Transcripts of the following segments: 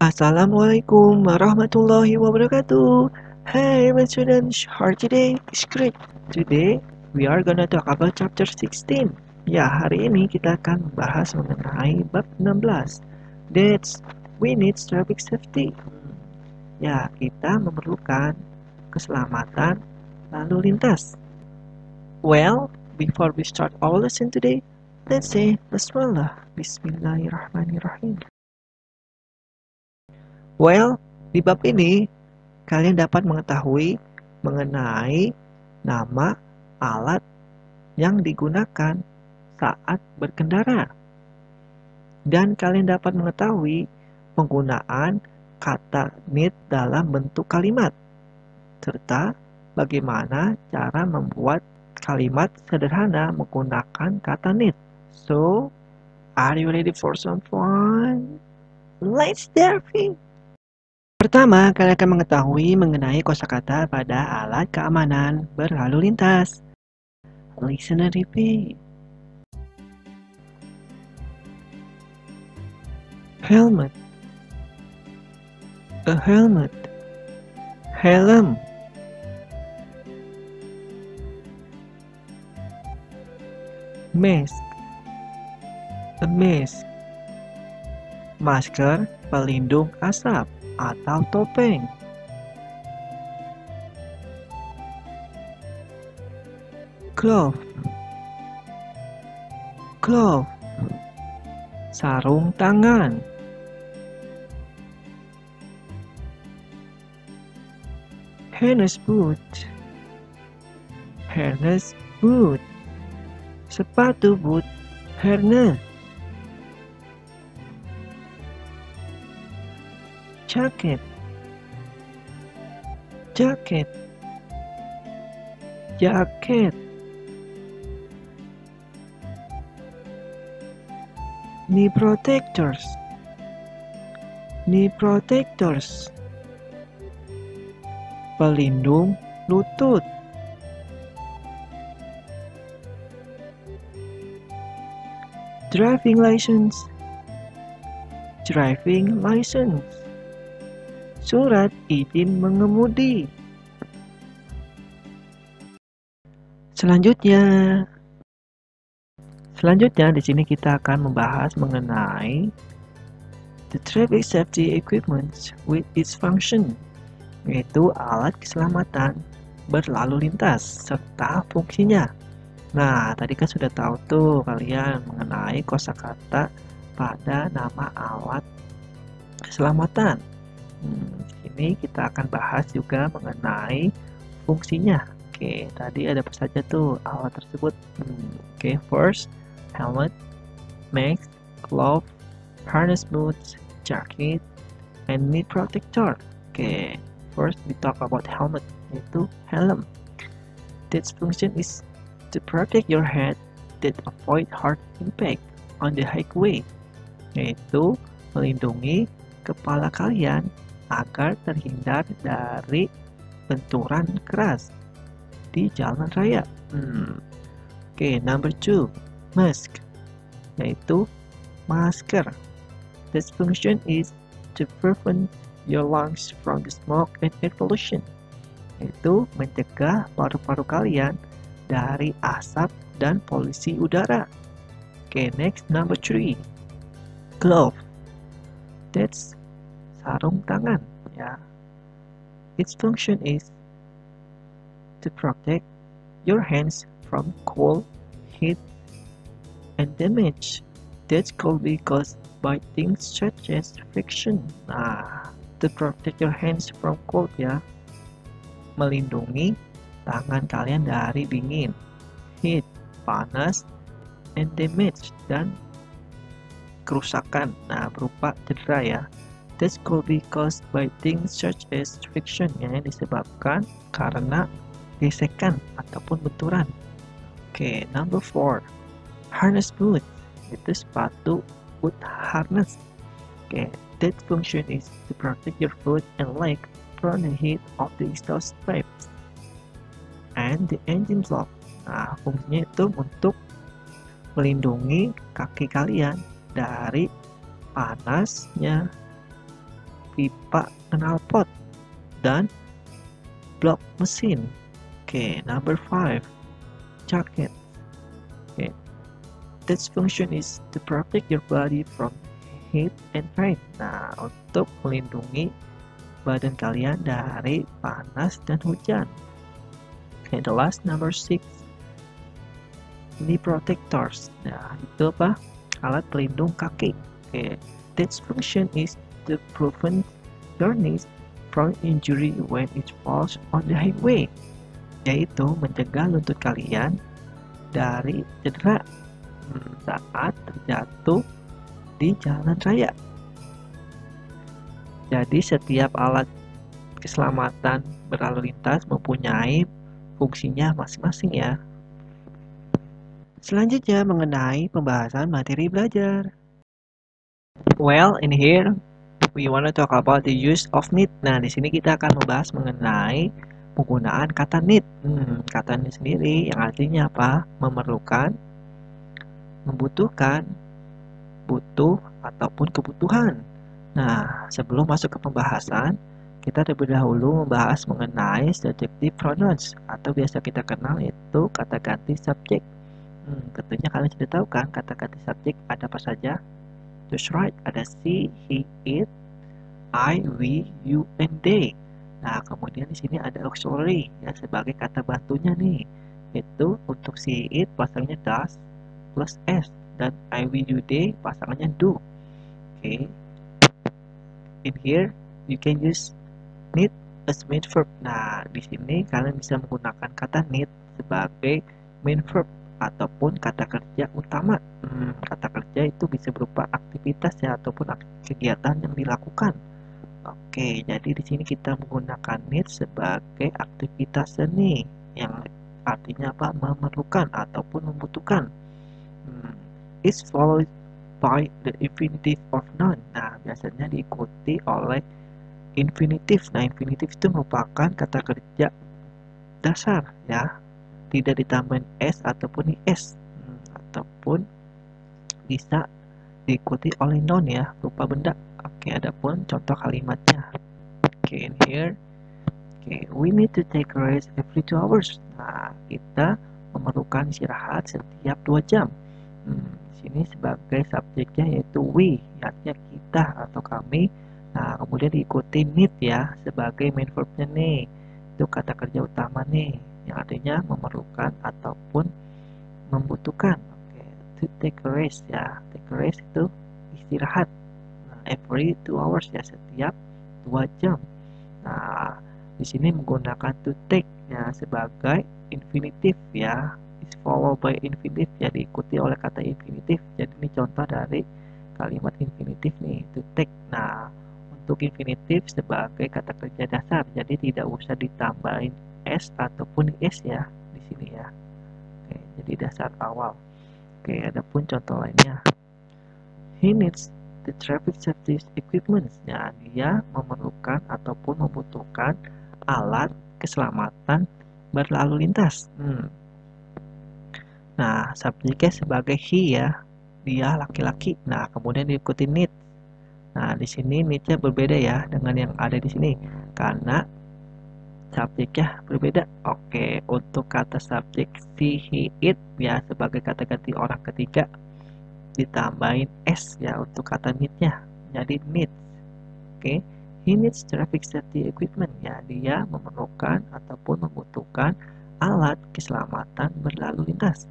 Assalamualaikum warahmatullahi wabarakatuh. Hey my students, how are today? It's great. Today we are gonna talk about chapter 16. Ya, hari ini kita akan membahas mengenai bab 16. That's we need traffic safety. Ya, kita memerlukan keselamatan lalu lintas. Well, before we start our lesson today, let's say Bismillah. Bismillahirrahmanirrahim. Well, di bab ini kalian dapat mengetahui mengenai nama alat yang digunakan saat berkendara. Dan kalian dapat mengetahui penggunaan kata need dalam bentuk kalimat. Serta bagaimana cara membuat kalimat sederhana menggunakan kata need. So, are you ready for some fun? Let's dive in! Pertama, kalian akan mengetahui mengenai kosakata pada alat keamanan berlalu lintas. Listen and repeat. Helmet. A helmet. Helm. Mask. A mask. Masker pelindung asap atau topeng. Glove. Glove. Sarung tangan. Harness boot. Harness boot. Sepatu boot harness. Jacket. Jacket. Jacket. Knee protectors. Knee protectors. Pelindung lutut. Driving license. Driving license. Surat izin mengemudi. Selanjutnya di sini kita akan membahas mengenai the traffic safety equipment with its function, yaitu alat keselamatan berlalu lintas serta fungsinya. Nah, tadi kan sudah tahu tuh kalian mengenai kosakata pada nama alat keselamatan. Di sini kita akan bahas juga mengenai fungsinya. Oke, tadi ada apa saja tuh alat tersebut? Oke, first, helmet, mask, glove, harness boots, jacket, and knee protector. Oke, first we talk about helmet, yaitu helm. Its function is to protect your head that avoid hard impact on the highway, yaitu melindungi kepala kalian agar terhindar dari benturan keras di jalan raya. Oke, number 2, mask, yaitu masker. This function is to prevent your lungs from the smoke and air pollution, yaitu mencegah paru-paru kalian dari asap dan polusi udara. Oke, next, number 3, glove. That's sarung tangan, ya. Its function is to protect your hands from cold, heat, and damage that could be caused by things such as friction. Nah, to protect your hands from cold, ya, melindungi tangan kalian dari dingin, heat, panas, and damage, dan kerusakan, nah, berupa cedera, ya. This could be caused by things such as friction, yang disebabkan karena gesekan ataupun benturan. Oke, number 4, harness boot, itu sepatu boot harness. Oke, that function is to protect your foot and leg from the heat of the exhaust pipes and the engine block. Nah, fungsinya itu untuk melindungi kaki kalian dari panasnya pipa knalpot, dan blok mesin. Oke, number 5, jacket. Oke, this function is to protect your body from heat and rain. Nah, untuk melindungi badan kalian dari panas dan hujan. Okay, the last number 6, knee protectors. Nah, itu apa? Alat pelindung kaki. Okay, this function is to prevent your knees from injury when it falls on the highway. Yaitu mencegah lutut kalian dari cedera saat terjatuh di jalan raya. Jadi setiap alat keselamatan berlalu lintas mempunyai fungsinya masing-masing ya. Selanjutnya mengenai pembahasan materi belajar. Well, in here we want to talk about the use of need. Nah, di sini kita akan membahas mengenai penggunaan kata need. Kata need sendiri yang artinya apa? Memerlukan, membutuhkan, butuh, ataupun kebutuhan. Nah, sebelum masuk ke pembahasan, kita terlebih dahulu membahas mengenai subjective pronouns atau biasa kita kenal yaitu kata ganti subjek. Tentunya kalian sudah tahu kan kata ganti subjek ada apa saja? That's right, ada she, he, it, I, we, you, and they. Nah, kemudian di sini ada auxiliary ya sebagai kata bantunya nih. Itu untuk she, it pasangannya does plus s dan I, we, you, they pasangannya do. Oke. In here you can use need as main verb. Nah, di sini kalian bisa menggunakan kata need sebagai main verb ataupun kata kerja utama. Kata kerja itu bisa berupa aktivitas ya ataupun kegiatan yang dilakukan. Oke, jadi di sini kita menggunakan need sebagai aktivitas seni yang artinya apa? Memerlukan ataupun membutuhkan. Is followed by the infinitive of noun. Nah, biasanya diikuti oleh infinitif. Nah, infinitif itu merupakan kata kerja dasar ya. Tidak ditambahin s ataupun is ataupun bisa diikuti oleh noun ya, berupa benda. Oke, adapun contoh kalimatnya. Oke, in here. Oke, we need to take a rest every 2 hours. Nah, kita memerlukan istirahat setiap 2 jam. Di sini sebagai subjeknya yaitu we, artinya kita atau kami. Nah, kemudian diikuti need ya sebagai main verbnya nih. Itu kata kerja utama nih, yang artinya memerlukan ataupun membutuhkan. Oke, to take a rest ya. Take a rest itu istirahat. Nah, every 2 hours ya, setiap 2 jam. Nah, di sini menggunakan to take ya sebagai infinitif ya. Is followed by infinitif ya, diikuti oleh kata infinitif. Jadi ini contoh dari kalimat infinitif nih, to take. Nah, untuk infinitif sebagai kata kerja dasar, jadi tidak usah ditambahin s ataupun is ya di sini ya. Oke, jadi dasar awal. Oke, adapun contoh lainnya. He needs the traffic safety equipment. Ya, dia memerlukan ataupun membutuhkan alat keselamatan berlalu lintas. Nah, subjeknya sebagai he ya, dia laki-laki. Nah, kemudian diikuti need. Nah, di sini need-nya berbeda ya dengan yang ada di sini karena subjeknya berbeda. Oke, untuk kata subjek she, he, it ya sebagai kata ganti orang ketiga ditambahin s ya untuk kata need-nya. Jadi needs. Oke, he needs traffic safety equipment ya, dia memerlukan ataupun membutuhkan alat keselamatan berlalu lintas.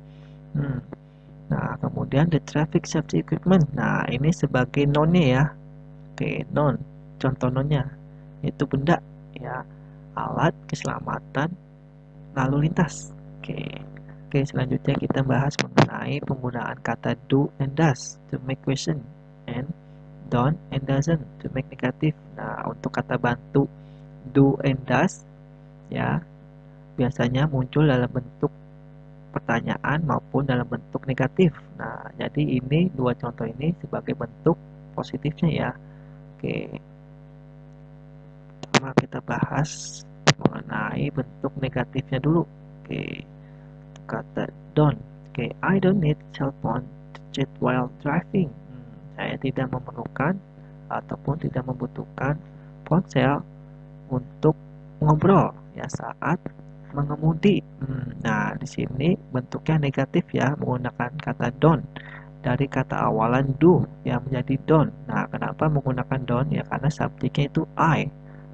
Nah, kemudian the traffic safety equipment. Nah, ini sebagai noun-nya ya. Oke, noun. Contoh noun-nya itu benda ya, alat keselamatan lalu lintas. Oke, selanjutnya kita bahas mengenai penggunaan kata do and does to make question and don't and doesn't to make negative. Nah, untuk kata bantu do and does ya biasanya muncul dalam bentuk pertanyaan maupun dalam bentuk negatif. Nah, jadi ini dua contoh ini sebagai bentuk positifnya ya. Oke, pertama kita bahas mengenai bentuk negatifnya dulu. Oke, kata don't. Oke, I don't need cell phone to chat while driving. Saya tidak memerlukan ataupun tidak membutuhkan ponsel untuk ngobrol ya saat mengemudi. Nah, di sini bentuknya negatif ya, menggunakan kata don't dari kata awalan do yang menjadi don't. Nah, kenapa menggunakan don't? Ya karena subjeknya itu I.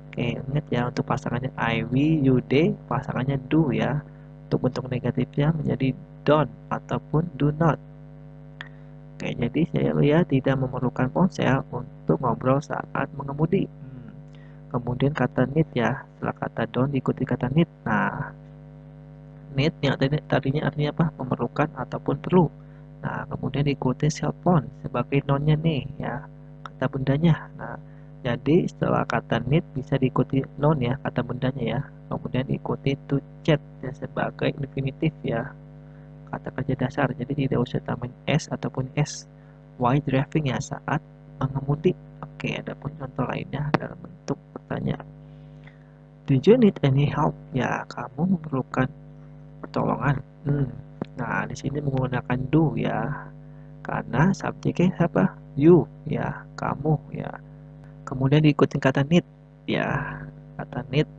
Oke, ingat ya untuk pasangannya I, we, you, they, pasangannya do ya. Untuk bentuk negatifnya menjadi don't ataupun do not. Oke, jadi saya tidak memerlukan ponsel untuk ngobrol saat mengemudi. Kemudian kata need ya, setelah kata don't diikuti kata need. Nah, need yang tadinya artinya apa? Memerlukan ataupun perlu. Nah, kemudian diikuti cell phone sebagai nonnya nih ya, kata bendanya. Nah, jadi setelah kata need bisa diikuti non ya, kata bendanya ya. Kemudian diikuti to chat ya, sebagai infinitif ya, kata kerja dasar. Jadi tidak usah tambahin s ataupun s. Why driving ya, saat mengemudi. Oke, ada pun contoh lainnya dalam bentuk pertanyaan. Did you need any help? Ya, kamu memerlukan pertolongan. Nah, di sini menggunakan do ya, karena subjeknya siapa? You ya, kamu ya. Kemudian diikuti kata need ya, kata need.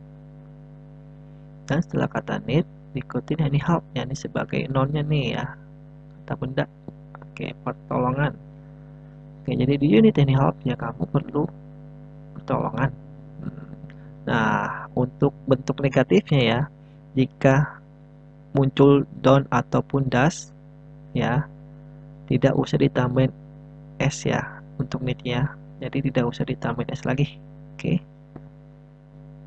Dan setelah kata need diikuti any help, ya ini sebagai nonnya nih ya, kata benda. Oke, pertolongan. Oke, jadi do you need any help? Ya, kamu perlu pertolongan. Nah, untuk bentuk negatifnya ya, jika muncul don't ataupun does ya, tidak usah ditambahin s ya untuk need ya, jadi tidak usah ditambahin s lagi. Oke.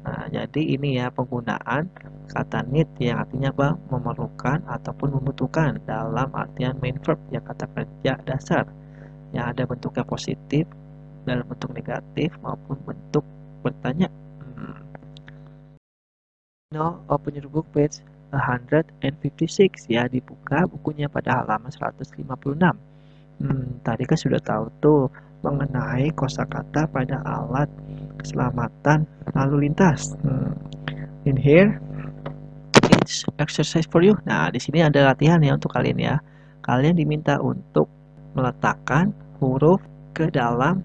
Nah, jadi ini ya penggunaan kata need yang artinya apa? Memerlukan ataupun membutuhkan dalam artian main verb ya, kata kerja dasar yang ada bentuknya positif, dalam bentuk negatif maupun bentuk bertanya. Now open your book page 156 ya, dibuka bukunya pada halaman 156. Tadi kan sudah tahu tuh mengenai kosakata pada alat keselamatan lalu lintas. In here, it's exercise for you. Nah, di sini ada latihan ya untuk kalian ya. Kalian diminta untuk meletakkan huruf ke dalam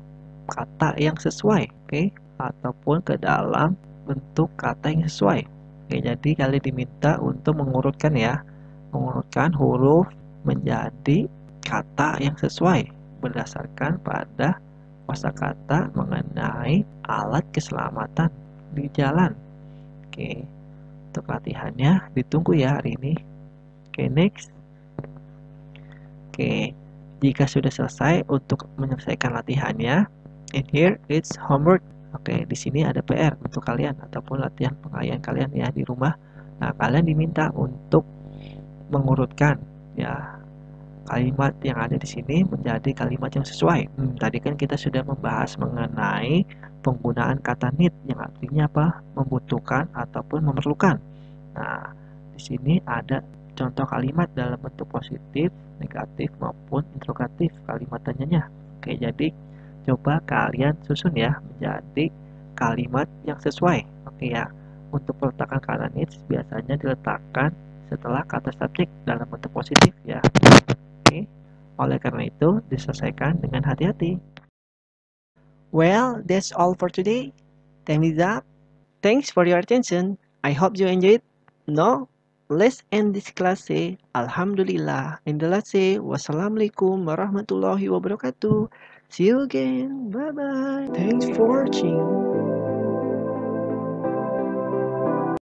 kata yang sesuai, oke? Ataupun ke dalam bentuk kata yang sesuai. Oke, jadi kalian diminta untuk mengurutkan ya, mengurutkan huruf menjadi kata yang sesuai berdasarkan pada kosakata mengenai alat keselamatan di jalan. Oke, untuk latihannya ditunggu ya hari ini. Oke, next. Oke, jika sudah selesai untuk menyelesaikan latihannya, in here it's homework. Oke, di sini ada PR untuk kalian ataupun latihan pengayaan kalian ya di rumah. Nah, kalian diminta untuk mengurutkan ya kalimat yang ada di sini menjadi kalimat yang sesuai. Tadi kan kita sudah membahas mengenai penggunaan kata need yang artinya apa? Membutuhkan ataupun memerlukan. Nah, di sini ada contoh kalimat dalam bentuk positif, negatif maupun interrogatif kalimat tanyanya. Oke, jadi coba kalian susun ya menjadi kalimat yang sesuai. Oke ya, untuk peletakan kata needs biasanya diletakkan setelah kata subjek dalam bentuk positif ya. Oke, oleh karena itu diselesaikan dengan hati-hati. Well, that's all for today. Time is up. Thanks for your attention. I hope you enjoyed. Now, let's end this class. Say Alhamdulillah. And the last say Wassalamualaikum warahmatullahi wabarakatuh. See you again. Bye bye. Thanks for watching.